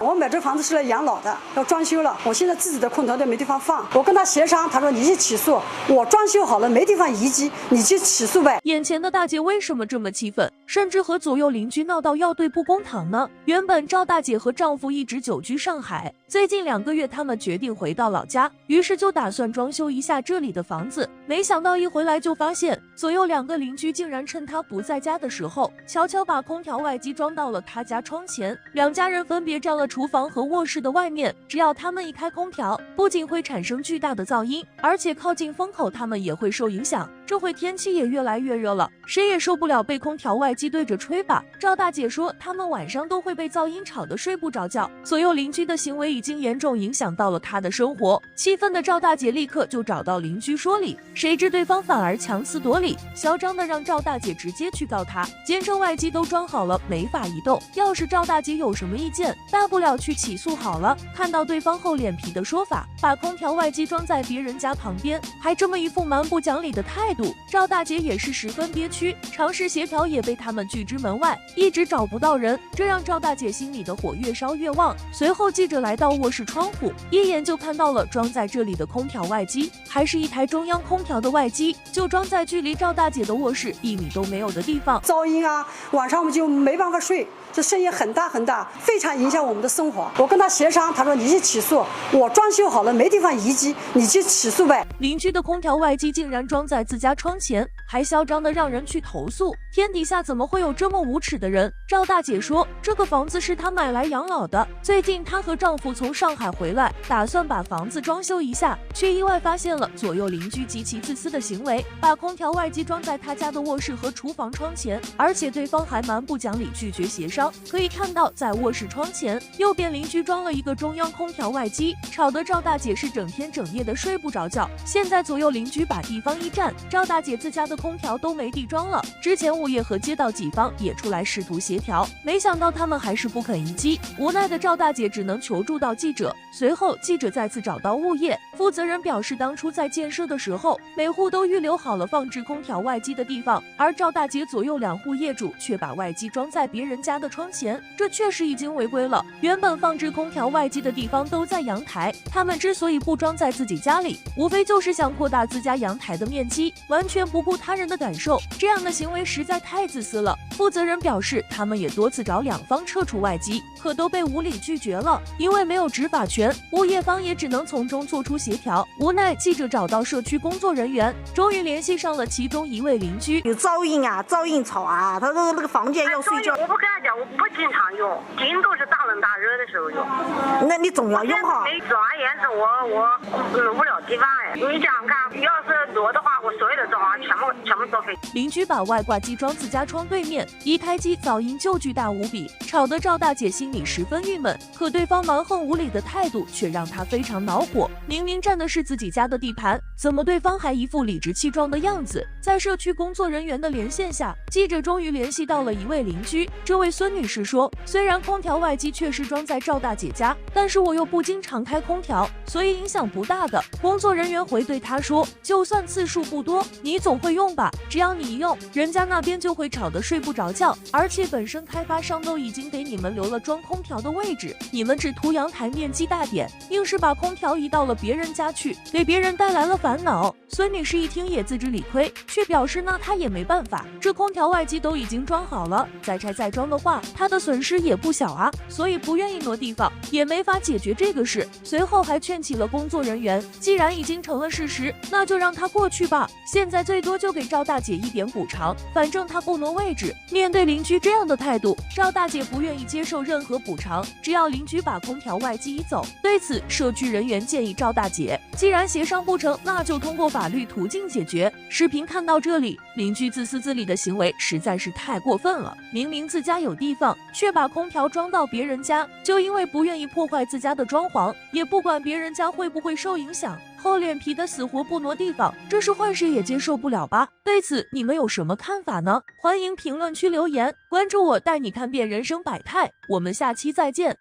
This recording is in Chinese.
我买这房子是来养老的，要装修了，我现在自己的空调都没地方放。我跟他协商，他说你去起诉，我装修好了没地方移机，你去起诉呗。眼前的大姐为什么这么气愤，甚至和左右邻居闹到要对簿公堂呢？原本赵大姐和丈夫一直久居上海，最近2个月他们决定回到老家，于是就打算装修一下这里的房子。没想到一回来就发现，左右2个邻居竟然趁她不在家的时候，悄悄把空调外机装到了她家窗前。2家人分别占了厨房和卧室的外面，只要他们一开空调，不仅会产生巨大的噪音，而且靠近风口他们也会受影响。这会天气也越来越热了，谁也受不了被空调外机对着吹吧。赵大姐说，他们晚上都会被噪音吵得睡不着觉，左右邻居的行为已经严重影响到了她的生活。气愤的赵大姐立刻就找到邻居说理，谁知对方反而强词夺理，嚣张的让赵大姐直接去告他，坚称外机都装好了，没法移动。要是赵大姐有什么意见，大不了去起诉好了。看到对方厚脸皮的说法，把空调外机装在别人家旁边，还这么一副蛮不讲理的态度，赵大姐也是十分憋屈，尝试协调也被他们拒之门外，一直找不到人，这让赵大姐心里的火越烧越旺。随后记者来到卧室窗户，一眼就看到了装在这里的空调外机，还是一台中央空调的外机，就装在距离赵大姐的卧室1米都没有的地方。噪音啊，晚上我们就没办法睡，这声音很大很大，非常影响我们的生活。我跟他协商，他说你去起诉，我装修好了没地方移机，你去起诉呗。邻居的空调外机竟然装在自家窗前，还嚣张的让人去投诉，天底下怎么会有这么无耻的人？赵大姐说，这个房子是她买来养老的，最近她和丈夫从上海回来，打算把房子装修一下，却意外发现了左右邻居极其自私的行为，把空调外机装在她家的卧室和厨房窗前，而且对方还蛮不讲理，拒绝协商。可以看到，在卧室窗前右边邻居装了一个中央空调外机，吵得赵大姐是整天整夜的睡不着觉。现在左右邻居把地方一占，赵大姐自家的空调都没地装了。之前物业和街道几方也出来试图协调，没想到他们还是不肯移机，无奈的赵大姐只能求助到记者。随后记者再次找到物业负责人，表示当初在建设的时候，每户都预留好了放置空调外机的地方，而赵大姐左右2户业主却把外机装在别人家的窗前，这确实已经违规了。原本放置空调外机的地方都在阳台，他们之所以不装在自己家里，无非就是想扩大自家阳台的面积，完全不顾他人的感受，这样的行为实在太自私了。负责人表示，他们也多次找2方撤除外机，可都被无理拒绝了，因为没有执法权，物业方也只能从中做出协调。无奈记者找到社区工作人员，终于联系上了其中一位邻居。有噪音啊，噪音吵啊，他说那个房间要睡觉。我不跟他讲，我不经常用，顶多是大冷大热的时候用。那你总要用哈。没装完颜色，我无聊地方哎。你想想看，要是多的话，我所有的装潢全部作废。邻居把外挂机装自家窗对面，一开机噪音就巨大无比，吵得赵大姐心里十分郁闷。可对方蛮横无理的态度却让她非常恼火，明明占的是自己家的地盘，怎么对方还一副理直气壮的样子？在社区工作人员的连线下，记者终于联系到了一位邻居。这位孙女士说，虽然空调外机确实装在赵大姐家，但是我又不经常开空调，所以影响不大的。工作人员回对她说，就算次数不多，你总会用吧，只要你一用，人家那边就会吵得睡不着觉，而且本身开发商都已经给你们留了装空调的位置，你们只图阳台面积大点，硬是把空调移到了别人家去，给别人带来了烦恼。孙女士一听也自知理亏，却表示那她也没办法，这空调外机都已经装好了，再拆再装的话，她的损失也不小啊，所以不愿意挪地方，也没法解决这个事。随后还劝起了工作人员，既然已经成了事实，那就让他过去吧，现在最多就给赵大姐一点补偿，反正她不挪位置。面对邻居这样的态度，赵大姐不愿意接受任何补偿，只要邻居把空调外机移走。对此，社区人员建议赵大姐，既然协商不成，那就通过法律途径解决。视频看到这里，邻居自私自利的行为实在是太过分了，明明自家有地方，却把空调装到别人家，就因为不愿意破坏自家的装潢，也不管别人家会不会受影响，厚脸皮的死活不挪地方，这是换谁也接受不了吧？对此你们有什么看法呢？欢迎评论区留言，关注我，带你看遍人生百态，我们下期再见。